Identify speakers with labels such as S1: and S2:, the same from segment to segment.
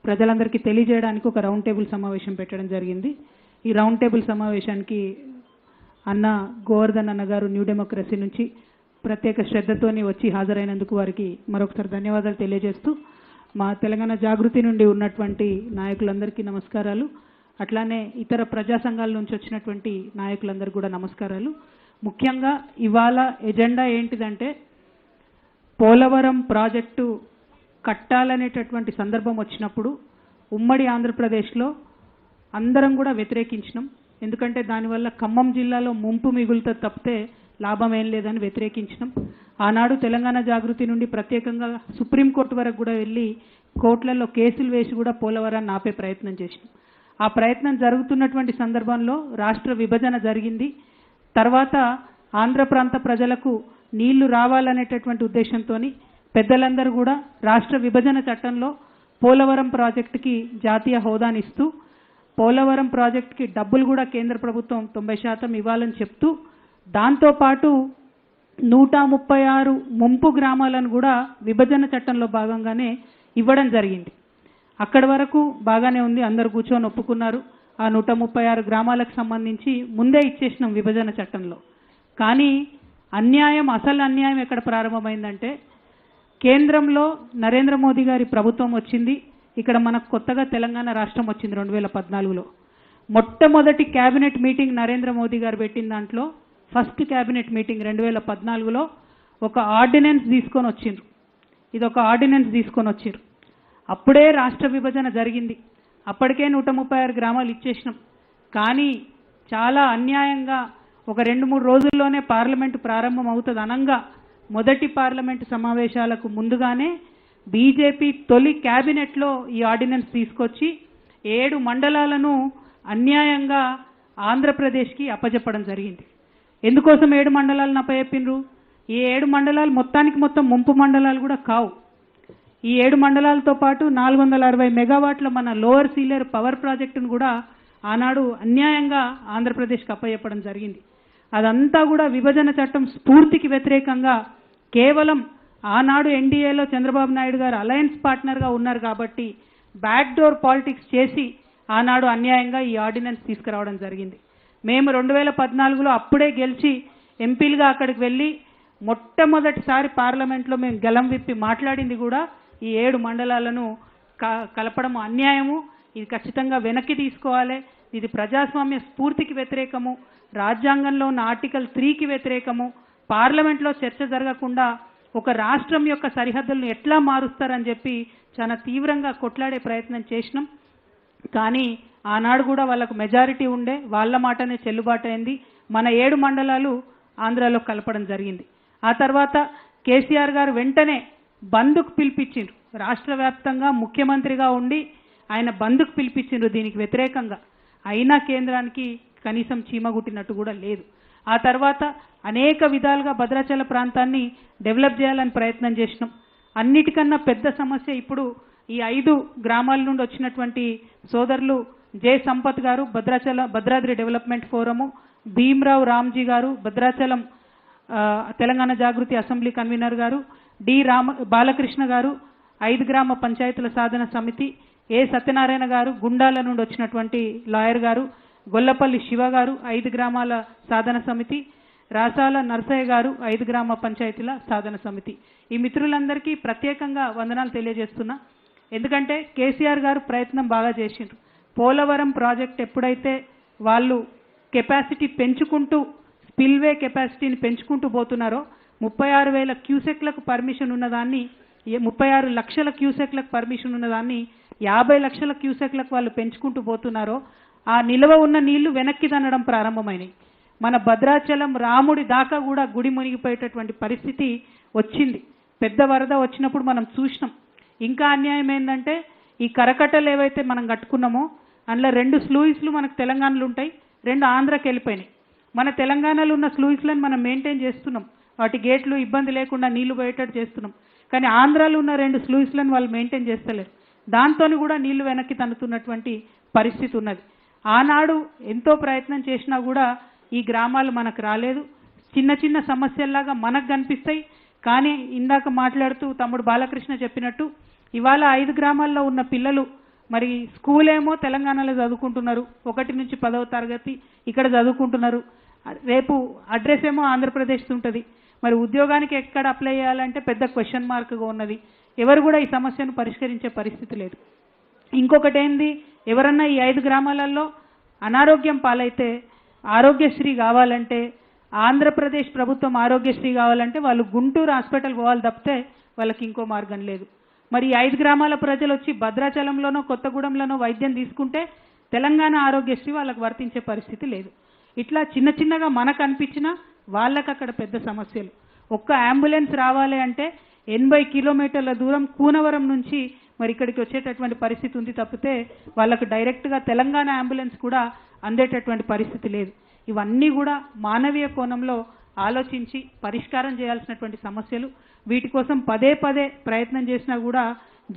S1: ప్రజలందరికీ తెలియజేయడానికి ఒక రౌండ్ టేబుల్ సమావేశం పెట్టడం జరిగింది. ఈ రౌండ్ టేబుల్ సమావేశానికి అన్న గోవర్ధన్ అన్న గారు న్యూ డెమోక్రసీ నుంచి ప్రత్యేక శ్రద్ధతోని వచ్చి హాజరైనందుకు వారికి మరొకసారి ధన్యవాదాలు తెలియజేస్తూ, మా తెలంగాణ జాగృతి నుండి ఉన్నటువంటి నాయకులందరికీ నమస్కారాలు, అట్లానే ఇతర ప్రజా సంఘాల నుంచి వచ్చినటువంటి నాయకులందరికీ కూడా నమస్కారాలు. ముఖ్యంగా ఇవాళ ఎజెండా ఏంటిదంటే, పోలవరం ప్రాజెక్టు కట్టాలనేటటువంటి సందర్భం వచ్చినప్పుడు ఉమ్మడి ఆంధ్రప్రదేశ్లో అందరం కూడా వ్యతిరేకించినాం. ఎందుకంటే దానివల్ల ఖమ్మం జిల్లాలో ముంపు మిగులుతో తప్పితే లాభం ఏం లేదని వ్యతిరేకించినాం. ఆనాడు తెలంగాణ జాగృతి నుండి ప్రత్యేకంగా సుప్రీంకోర్టు వరకు కూడా వెళ్ళి కోర్టులలో కేసులు వేసి కూడా పోలవరాన్ని ఆపే ప్రయత్నం చేసినాం. ఆ ప్రయత్నం జరుగుతున్నటువంటి సందర్భంలో రాష్ట్ర విభజన జరిగింది. తర్వాత ఆంధ్ర ప్రాంత ప్రజలకు నీళ్లు రావాలనేటటువంటి ఉద్దేశంతో పెద్దలందరూ కూడా రాష్ట్ర విభజన చట్టంలో పోలవరం ప్రాజెక్టుకి జాతీయ హోదానిస్తూ, పోలవరం ప్రాజెక్టుకి డబ్బులు కూడా కేంద్ర ప్రభుత్వం 90% ఇవ్వాలని చెప్తూ, దాంతోపాటు 136 ముంపు గ్రామాలను కూడా విభజన చట్టంలో భాగంగానే ఇవ్వడం జరిగింది. అక్కడి వరకు బాగానే ఉంది, అందరు కూర్చొని ఒప్పుకున్నారు. ఆ 136 గ్రామాలకు సంబంధించి ముందే ఇచ్చేసినాం విభజన చట్టంలో. కానీ అన్యాయం, అసలు అన్యాయం ఎక్కడ ప్రారంభమైందంటే, కేంద్రంలో నరేంద్ర మోదీ గారి ప్రభుత్వం వచ్చింది, ఇక్కడ మనకు కొత్తగా తెలంగాణ రాష్ట్రం వచ్చింది 2014లో. మొట్టమొదటి క్యాబినెట్ మీటింగ్ నరేంద్ర మోదీ గారు పెట్టిన దాంట్లో ఫస్ట్ క్యాబినెట్ మీటింగ్ 2014లో ఒక ఆర్డినెన్స్ తీసుకొని వచ్చిండ్రు. ఇది ఒక ఆర్డినెన్స్ తీసుకొని వచ్చిండ్రు. అప్పుడే రాష్ట్ర విభజన జరిగింది. అప్పటికే 136 గ్రామాలు ఇచ్చేసినాం. కానీ చాలా అన్యాయంగా ఒక 2-3 రోజుల్లోనే పార్లమెంటు ప్రారంభం అవుతుంది అనంగా మొదటి పార్లమెంటు సమావేశాలకు ముందుగానే బీజేపీ తొలి క్యాబినెట్లో ఈ ఆర్డినెన్స్ తీసుకొచ్చి 7 మండలాలను అన్యాయంగా ఆంధ్రప్రదేశ్కి అప్పచెప్పడం జరిగింది. ఎందుకోసం 7 మండలాలను అప్పచెప్పిండ్రు? ఈ 7 మండలాలు మొత్తం ముంపు మండలాలు కూడా కావు. ఈ 7 మండలాలతో పాటు 460 మెగావాట్ల మన లోవర్ సీలేరు పవర్ ప్రాజెక్టును కూడా ఆనాడు అన్యాయంగా ఆంధ్రప్రదేశ్కి అప్పచెప్పడం జరిగింది. అదంతా కూడా విభజన చట్టం స్ఫూర్తికి వ్యతిరేకంగా, కేవలం ఆనాడు ఎన్డీఏలో చంద్రబాబు నాయుడు గారు అలయన్స్ పార్ట్నర్గా ఉన్నారు కాబట్టి బ్యాక్డోర్ పాలిటిక్స్ చేసి ఆనాడు అన్యాయంగా ఈ ఆర్డినెన్స్ తీసుకురావడం జరిగింది. మేము 2014లో అప్పుడే గెలిచి ఎంపీలుగా అక్కడికి వెళ్ళి మొట్టమొదటిసారి పార్లమెంట్లో మేము గలం విప్పి మాట్లాడింది కూడా ఈ 7 మండలాలను కలపడం అన్యాయము, ఇది ఖచ్చితంగా వెనక్కి తీసుకోవాలి, ఇది ప్రజాస్వామ్య స్ఫూర్తికి వ్యతిరేకము, రాజ్యాంగంలో ఉన్న ఆర్టికల్ 3కి వ్యతిరేకము, పార్లమెంట్లో చర్చ జరగకుండా ఒక రాష్ట్రం యొక్క సరిహద్దులను ఎట్లా మారుస్తారని చెప్పి చాలా తీవ్రంగా కొట్లాడే ప్రయత్నం చేసినాం. కానీ ఆనాడు కూడా వాళ్ళకు మెజారిటీ ఉండే, వాళ్ళ మాటనే చెల్లుబాటు అయింది. మన 7 మండలాలు ఆంధ్రాలో కలపడం జరిగింది. ఆ తర్వాత కేసీఆర్ గారు వెంటనే బంద్కు పిలిపించిండ్రు. రాష్ట్ర వ్యాప్తంగా ముఖ్యమంత్రిగా ఉండి ఆయన బంద్కు పిలిపించిండ్రు దీనికి వ్యతిరేకంగా. అయినా కేంద్రానికి కనీసం చీమగుట్టినట్టు కూడా లేదు. ఆ తర్వాత అనేక విధాలుగా భద్రాచల ప్రాంతాన్ని డెవలప్ చేయాలని ప్రయత్నం చేసినాం. అన్నిటికన్నా పెద్ద సమస్య ఇప్పుడు ఈ 5 గ్రామాల నుండి వచ్చినటువంటి సోదరులు జే సంపత్ గారు భద్రాద్రి డెవలప్మెంట్ ఫోరము, భీమ్రావు రామ్జీ గారు భద్రాచలం తెలంగాణ జాగృతి అసెంబ్లీ కన్వీనర్ గారు, డి బాలకృష్ణ గారు 5 గ్రామ పంచాయతీల సాధన సమితి, ఏ సత్యనారాయణ గారు గుండాల నుండి వచ్చినటువంటి లాయర్ గారు, గొల్లపల్లి శివ గారు 5 గ్రామాల సాధన సమితి, రాసాల నర్సయ్య గారు 5 గ్రామ పంచాయతీల సాధన సమితి. ఈ మిత్రులందరికీ ప్రత్యేకంగా వందనాలు తెలియజేస్తున్నా. ఎందుకంటే కేసీఆర్ గారు ప్రయత్నం బాగా చేసిండ్రు. పోలవరం ప్రాజెక్ట్ ఎప్పుడైతే వాళ్ళు కెపాసిటీ పెంచుకుంటూ, స్పిల్వే కెపాసిటీని పెంచుకుంటూ పోతున్నారో, 36,000 క్యూసెక్లకు పర్మిషన్ ఉన్నదాన్ని 36 లక్షల క్యూసెక్లకు పర్మిషన్ ఉన్నదాన్ని 50 లక్షల క్యూసెక్లకు వాళ్ళు పెంచుకుంటూ పోతున్నారో, ఆ నిల్వ ఉన్న నీళ్లు వెనక్కి తన్నడం ప్రారంభమైనాయి. మన భద్రాచలం రాముడి దాకా కూడా గుడి మునిగిపోయేటటువంటి పరిస్థితి వచ్చింది. పెద్ద వరద వచ్చినప్పుడు మనం చూసినాం. ఇంకా అన్యాయం ఏంటంటే, ఈ కరకట్టలు ఏవైతే మనం కట్టుకున్నామో అందులో 2 స్లూయిస్లు మనకు తెలంగాణలో ఉంటాయి, 2 ఆంధ్రాకి వెళ్ళిపోయినాయి. మన తెలంగాణలో ఉన్న స్లూయిస్లను మనం మెయింటైన్ చేస్తున్నాం, వాటి గేట్లు ఇబ్బంది లేకుండా నీళ్లు పోయేటట్టు చేస్తున్నాం. కానీ ఆంధ్రాలో ఉన్న 2 స్లూయిస్లను వాళ్ళు మెయింటైన్ చేస్తలేరు. దాంతో కూడా నీళ్లు వెనక్కి తన్నుతున్నటువంటి పరిస్థితి ఉన్నది. ఆనాడు ఎంతో ప్రయత్నం చేసినా కూడా ఈ గ్రామాలు మనకు రాలేదు. చిన్న చిన్న సమస్యల్లాగా మనకు కనిపిస్తాయి. కానీ ఇందాక మాట్లాడుతూ తమ్ముడు బాలకృష్ణ చెప్పినట్టు ఇవాళ 5 గ్రామాల్లో ఉన్న పిల్లలు మరి స్కూల్ ఏమో తెలంగాణలో చదువుకుంటున్నారు, 1 నుంచి 10వ తరగతి ఇక్కడ చదువుకుంటున్నారు, రేపు అడ్రస్ ఏమో ఆంధ్రప్రదేశ్ ఉంటుంది. మరి ఉద్యోగానికి ఎక్కడ అప్లై చేయాలంటే పెద్ద క్వశ్చన్ మార్క్గా ఉన్నది. ఎవరు కూడా ఈ సమస్యను పరిష్కరించే పరిస్థితి లేదు. ఇంకొకటి ఏంది, ఎవరన్నా ఈ 5 గ్రామాలలో అనారోగ్యం పాలైతే ఆరోగ్యశ్రీ కావాలంటే, ఆంధ్రప్రదేశ్ ప్రభుత్వం ఆరోగ్యశ్రీ కావాలంటే వాళ్ళు గుంటూరు హాస్పిటల్ పోవాలి తప్పితే వాళ్ళకి ఇంకో మార్గం లేదు. మరి 5 గ్రామాల ప్రజలు వచ్చి భద్రాచలంలోనో కొత్తగూడెంలోనో వైద్యం తీసుకుంటే తెలంగాణ ఆరోగ్యశ్రీ వాళ్ళకు వర్తించే పరిస్థితి లేదు. ఇట్లా చిన్న చిన్నగా మనకు అనిపించినా వాళ్ళకి అక్కడ పెద్ద సమస్యలు. ఒక్క అంబులెన్స్ రావాలి అంటే 80 కిలోమీటర్ల దూరం కూనవరం నుంచి మరి ఇక్కడికి వచ్చేటటువంటి పరిస్థితి ఉంది తప్పితే వాళ్ళకు డైరెక్ట్గా తెలంగాణ అంబులెన్స్ కూడా అందేటటువంటి పరిస్థితి లేదు. ఇవన్నీ కూడా మానవీయ కోణంలో ఆలోచించి పరిష్కారం చేయాల్సినటువంటి సమస్యలు. వీటి కోసం పదే పదే ప్రయత్నం చేసినా కూడా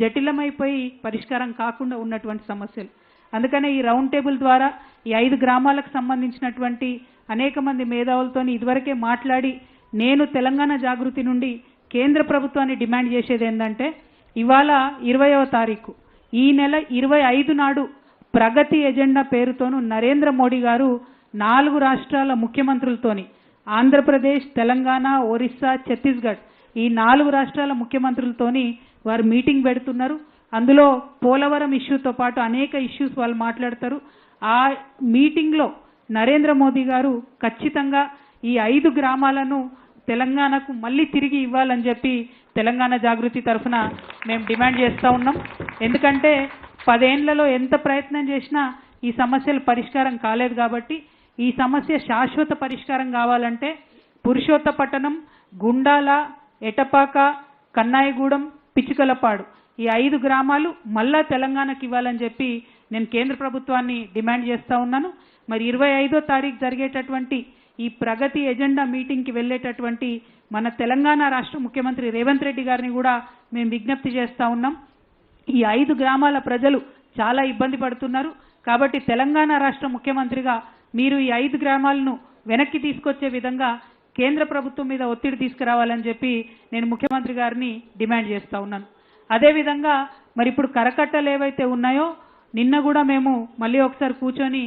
S1: జటిలమైపోయి పరిష్కారం కాకుండా ఉన్నటువంటి సమస్యలు. అందుకనే ఈ రౌండ్ టేబుల్ ద్వారా ఈ 5 గ్రామాలకు సంబంధించినటువంటి అనేక మంది మేధావులతో ఇదివరకే మాట్లాడి నేను తెలంగాణ జాగృతి నుండి కేంద్ర ప్రభుత్వాన్ని డిమాండ్ చేసేది ఏంటంటే, ఇవాళ 20వ తారీఖు ఈ నెల 25 నాడు ప్రగతి ఎజెండా పేరుతోను నరేంద్ర మోడీ గారు 4 రాష్ట్రాల ముఖ్యమంత్రులతోని ఆంధ్రప్రదేశ్, తెలంగాణ, ఒరిస్సా, ఛత్తీస్గఢ్ ఈ 4 రాష్ట్రాల ముఖ్యమంత్రులతోని వారు మీటింగ్ పెడుతున్నారు. అందులో పోలవరం ఇష్యూతో పాటు అనేక ఇష్యూస్ వాళ్ళు మాట్లాడతారు. ఆ మీటింగ్లో నరేంద్ర మోదీ గారు ఖచ్చితంగా ఈ 5 గ్రామాలను తెలంగాణకు మళ్ళీ తిరిగి ఇవ్వాలని చెప్పి తెలంగాణ జాగృతి తరఫున మేము డిమాండ్ చేస్తూ ఉన్నాం. ఎందుకంటే 10 ఏళ్లలో ఎంత ప్రయత్నం చేసినా ఈ సమస్యలు పరిష్కారం కాలేదు. కాబట్టి ఈ సమస్య శాశ్వత పరిష్కారం కావాలంటే పురుషోత్తపట్టణం, గుండాల, ఎటపాక, కన్నాయిగూడెం, పిచ్చుకలపాడు ఈ 5 గ్రామాలు మళ్ళా తెలంగాణకి ఇవ్వాలని చెప్పి నేను కేంద్ర ప్రభుత్వాన్ని డిమాండ్ చేస్తూ ఉన్నాను. మరి 25వ తారీఖు జరిగేటటువంటి ఈ ప్రగతి ఎజెండా మీటింగ్కి వెళ్ళేటటువంటి మన తెలంగాణ రాష్ట్ర ముఖ్యమంత్రి రేవంత్ రెడ్డి గారిని కూడా మేము విజ్ఞప్తి చేస్తూ ఉన్నాం. ఈ 5 గ్రామాల ప్రజలు చాలా ఇబ్బంది పడుతున్నారు. కాబట్టి తెలంగాణ రాష్ట్ర ముఖ్యమంత్రిగా మీరు ఈ 5 గ్రామాలను వెనక్కి తీసుకొచ్చే విధంగా కేంద్ర ప్రభుత్వం మీద ఒత్తిడి తీసుకురావాలని చెప్పి నేను ముఖ్యమంత్రి గారిని డిమాండ్ చేస్తూ ఉన్నాను. అదేవిధంగా మరి ఇప్పుడు కరకట్టలు ఏవైతే ఉన్నాయో నిన్న కూడా మేము మళ్ళీ ఒకసారి కూర్చొని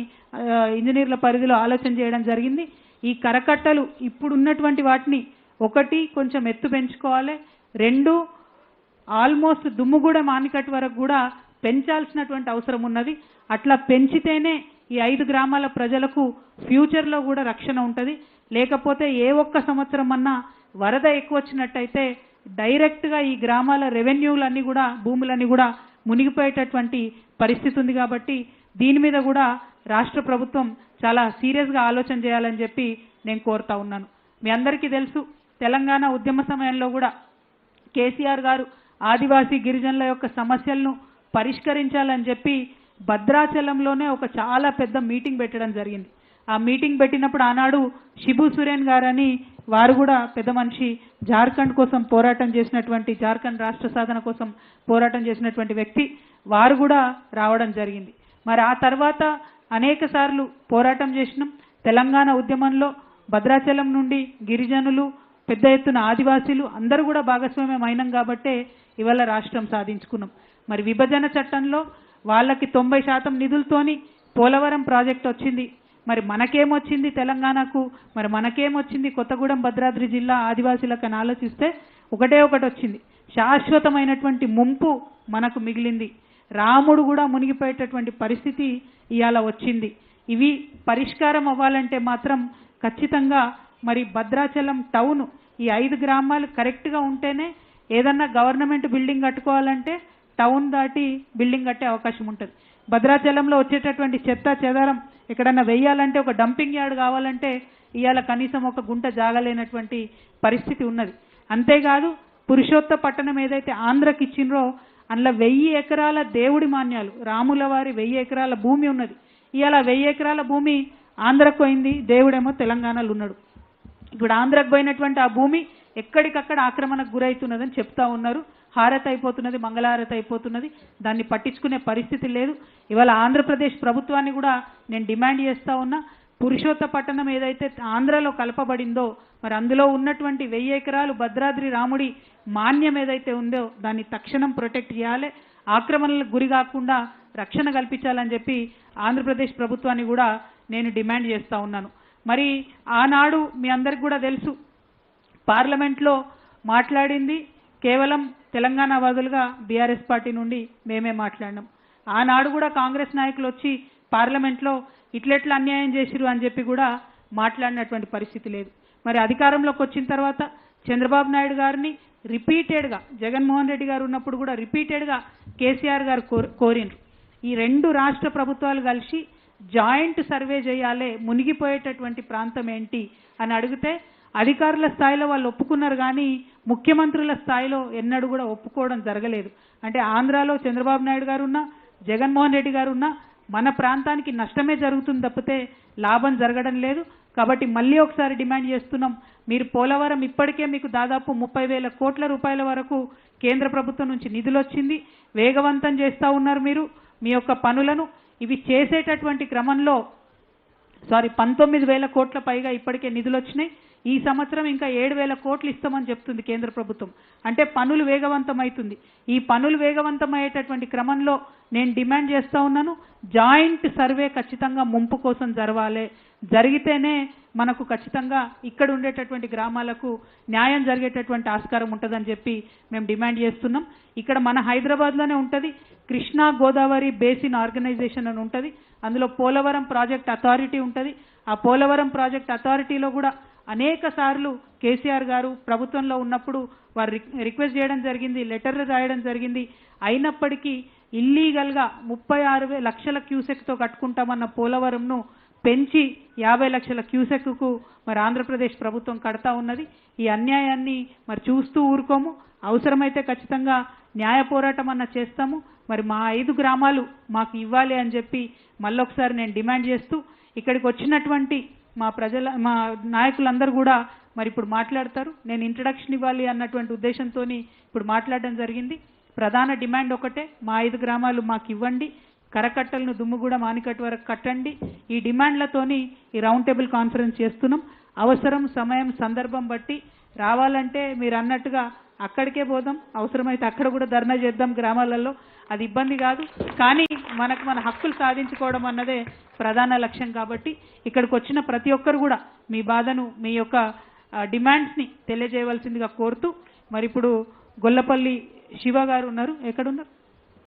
S1: ఇంజనీర్ల పరిధిలో ఆలోచన చేయడం జరిగింది. ఈ కరకట్టలు ఇప్పుడు ఉన్నటువంటి వాటిని 1 కొంచెం ఎత్తు పెంచుకోవాలి, 2 ఆల్మోస్ట్ దుమ్ముగూడెం ఆనకట్ట వరకు కూడా పెంచాల్సినటువంటి అవసరం ఉన్నది. అట్లా పెంచితేనే ఈ 5 గ్రామాల ప్రజలకు ఫ్యూచర్లో కూడా రక్షణ ఉంటుంది. లేకపోతే ఏ ఒక్క సంవత్సరం అన్నా వరద ఎక్కువ వచ్చినట్టయితే డైరెక్ట్గా ఈ గ్రామాల రెవెన్యూలన్నీ కూడా భూములన్నీ కూడా మునిగిపోయేటటువంటి పరిస్థితి ఉంది. కాబట్టి దీని మీద కూడా రాష్ట్ర ప్రభుత్వం చాలా సీరియస్గా ఆలోచన చేయాలని చెప్పి నేను కోరుతా ఉన్నాను. మీ అందరికీ తెలుసు, తెలంగాణ ఉద్యమ సమయంలో కూడా కేసీఆర్ గారు ఆదివాసీ గిరిజనుల యొక్క సమస్యలను పరిష్కరించాలని చెప్పి భద్రాచలంలోనే ఒక చాలా పెద్ద మీటింగ్ పెట్టడం జరిగింది. ఆ మీటింగ్ పెట్టినప్పుడు ఆనాడు శిబు సురేన్ గారని వారు కూడా పెద్ద మనిషి, జార్ఖండ్ కోసం పోరాటం చేసినటువంటి, జార్ఖండ్ రాష్ట్ర సాధన కోసం పోరాటం చేసినటువంటి వ్యక్తి, వారు కూడా రావడం జరిగింది. మరి ఆ తర్వాత అనేక సార్లు పోరాటం చేసినాం. తెలంగాణ ఉద్యమంలో భద్రాచలం నుండి గిరిజనులు, పెద్ద ఎత్తున ఆదివాసీలు అందరూ కూడా భాగస్వామ్యం అయినాం కాబట్టే ఇవాళ రాష్ట్రం సాధించుకున్నాం. మరి విభజన చట్టంలో వాళ్ళకి 90% నిధులతోని పోలవరం ప్రాజెక్ట్ వచ్చింది. మరి మనకేమొచ్చింది తెలంగాణకు, మరి మనకేమొచ్చింది కొత్తగూడెం భద్రాద్రి జిల్లా ఆదివాసీలకు అని ఆలోచిస్తే ఒకటే ఒకటి వచ్చింది, శాశ్వతమైనటువంటి ముంపు మనకు మిగిలింది. రాముడు కూడా మునిగిపోయేటటువంటి పరిస్థితి ఇవాళ వచ్చింది. ఇవి పరిష్కారం అవ్వాలంటే మాత్రం ఖచ్చితంగా మరి భద్రాచలం టౌన్ ఈ 5 గ్రామాలు కరెక్ట్గా ఉంటేనే ఏదన్నా గవర్నమెంట్ బిల్డింగ్ కట్టుకోవాలంటే టౌన్ దాటి బిల్డింగ్ కట్టే అవకాశం ఉంటుంది. భద్రాచలంలో వచ్చేటటువంటి చెత్త చెదారం ఎక్కడన్నా వెయ్యాలంటే ఒక డంపింగ్ యార్డ్ కావాలంటే ఇవాళ కనీసం ఒక గుంట జాగలేనటువంటి పరిస్థితి ఉన్నది. అంతేకాదు పురుషోత్తపట్టణం ఏదైతే ఆంధ్రకి ఇచ్చినరో అందులో 1000 ఎకరాల దేవుడి మాన్యాలు, రాముల వారి 1000 ఎకరాల భూమి ఉన్నది. ఇవాళ 1000 ఎకరాల భూమి ఆంధ్రకు పోయింది, దేవుడేమో తెలంగాణలో ఉన్నాడు. ఇప్పుడు ఆంధ్రకు పోయినటువంటి ఆ భూమి ఎక్కడికక్కడ ఆక్రమణకు గురవుతున్నదని చెప్తా ఉన్నారు. హారతి అయిపోతున్నది, మంగళహారతి అయిపోతున్నది, దాన్ని పట్టించుకునే పరిస్థితి లేదు. ఇవాళ ఆంధ్రప్రదేశ్ ప్రభుత్వాన్ని కూడా నేను డిమాండ్ చేస్తూ ఉన్నా, పురుషోత్తపట్టణం ఏదైతే ఆంధ్రలో కలపబడిందో మరి అందులో ఉన్నటువంటి 1000 ఎకరాలు భద్రాద్రి రాముడి మాన్యం ఏదైతే ఉందో దాన్ని తక్షణం ప్రొటెక్ట్ చేయాలి. ఆక్రమణలకు గురి కాకుండా రక్షణ కల్పించాలని చెప్పి ఆంధ్రప్రదేశ్ ప్రభుత్వాన్ని కూడా నేను డిమాండ్ చేస్తూ ఉన్నాను. మరి ఆనాడు మీ అందరికి కూడా తెలుసు, పార్లమెంట్లో మాట్లాడింది కేవలం తెలంగాణ బదులుగా బీఆర్ఎస్ పార్టీ నుండి మేమే మాట్లాడినాం. ఆనాడు కూడా కాంగ్రెస్ నాయకులు వచ్చి పార్లమెంట్లో ఇట్లెట్లా అన్యాయం చేసిరు అని చెప్పి కూడా మాట్లాడినటువంటి పరిస్థితి లేదు. మరి అధికారంలోకి వచ్చిన తర్వాత చంద్రబాబు నాయుడు గారిని రిపీటెడ్గా, జగన్మోహన్ రెడ్డి గారు ఉన్నప్పుడు కూడా రిపీటెడ్గా కేసీఆర్ గారు కోరినరు. ఈ రెండు రాష్ట్ర ప్రభుత్వాలు కలిసి జాయింట్ సర్వే చేయాలి, మునిగిపోయేటటువంటి ప్రాంతం ఏంటి అని అడిగితే అధికారుల స్థాయిలో వాళ్ళు ఒప్పుకున్నారు, కానీ ముఖ్యమంత్రుల స్థాయిలో ఎన్నడూ కూడా ఒప్పుకోవడం జరగలేదు. అంటే ఆంధ్రాలో చంద్రబాబు నాయుడు గారు ఉన్నా, జగన్మోహన్ రెడ్డి గారు ఉన్నా మన ప్రాంతానికి నష్టమే జరుగుతుంది తప్పితే లాభం జరగడం లేదు. కాబట్టి మళ్ళీ ఒకసారి డిమాండ్ చేస్తున్నాం, మీరు పోలవరం ఇప్పటికే మీకు దాదాపు 30,000 కోట్ల రూపాయల వరకు కేంద్ర ప్రభుత్వం నుంచి నిధులు వచ్చింది, వేగవంతం చేస్తూ ఉన్నారు మీరు మీ యొక్క పనులను. ఇవి చేసేటటువంటి క్రమంలో 19,000 కోట్ల పైగా ఇప్పటికే నిధులు వచ్చినాయి. ఈ సంవత్సరం ఇంకా 7,000 కోట్లు ఇస్తామని చెప్తుంది కేంద్ర ప్రభుత్వం. అంటే పనులు వేగవంతమవుతుంది. ఈ పనులు వేగవంతమయ్యేటటువంటి క్రమంలో నేను డిమాండ్ చేస్తూ ఉన్నాను, జాయింట్ సర్వే ఖచ్చితంగా ముంపు కోసం జరగాలి. జరిగితేనే మనకు ఖచ్చితంగా ఇక్కడ ఉండేటటువంటి గ్రామాలకు న్యాయం జరిగేటటువంటి ఆస్కారం ఉంటుందని చెప్పి మేము డిమాండ్ చేస్తున్నాం. ఇక్కడ మన హైదరాబాద్లోనే ఉంటుంది కృష్ణా గోదావరి బేసిన్ ఆర్గనైజేషన్ అని ఉంటుంది. అందులో పోలవరం ప్రాజెక్ట్ అథారిటీ ఉంటుంది. ఆ పోలవరం ప్రాజెక్ట్ అథారిటీలో కూడా అనేక సార్లు కేసీఆర్ గారు ప్రభుత్వంలో ఉన్నప్పుడు వారు రిక్వెస్ట్ చేయడం జరిగింది, లెటర్లు రాయడం జరిగింది. అయినప్పటికీ ఇల్లీగల్గా 36 లక్షల క్యూసెక్తో కట్టుకుంటామన్న పోలవరంను పెంచి 50 లక్షల క్యూసెక్కు మరి ఆంధ్రప్రదేశ్ ప్రభుత్వం కడతా ఉన్నది. ఈ అన్యాయాన్ని మరి చూస్తూ ఊరుకోము. అవసరమైతే ఖచ్చితంగా న్యాయ పోరాటం అన్న చేస్తాము. మరి మా 5 గ్రామాలు మాకు ఇవ్వాలి అని చెప్పి మళ్ళొకసారి నేను డిమాండ్ చేస్తూ, ఇక్కడికి వచ్చినటువంటి మా నాయకులందరూ కూడా మరి ఇప్పుడు మాట్లాడతారు. నేను ఇంట్రడక్షన్ ఇవ్వాలి అన్నటువంటి ఉద్దేశంతో ఇప్పుడు మాట్లాడడం జరిగింది. ప్రధాన డిమాండ్ ఒకటే, మా 5 గ్రామాలు మాకు ఇవ్వండి, కరకట్టలను దుమ్ముగూడ మానికట్టు వరకు కట్టండి. ఈ డిమాండ్లతోని ఈ రౌండ్ టేబుల్ కాన్ఫరెన్స్ చేస్తున్నాం. అవసరం, సమయం, సందర్భం బట్టి రావాలంటే మీరు అన్నట్టుగా అక్కడికే పోదాం, అవసరమైతే అక్కడ కూడా ధర్నా చేద్దాం గ్రామాలలో, అది ఇబ్బంది కాదు. కానీ మనకు మన హక్కులు సాధించుకోవడం అన్నదే ప్రధాన లక్ష్యం. కాబట్టి ఇక్కడికి వచ్చిన ప్రతి ఒక్కరు కూడా మీ బాధను, మీ యొక్క డిమాండ్స్ని తెలియజేయవలసిందిగా కోరుతూ, మరి ఇప్పుడు గొల్లపల్లి శివ గారు ఉన్నారు. ఎక్కడున్నారు?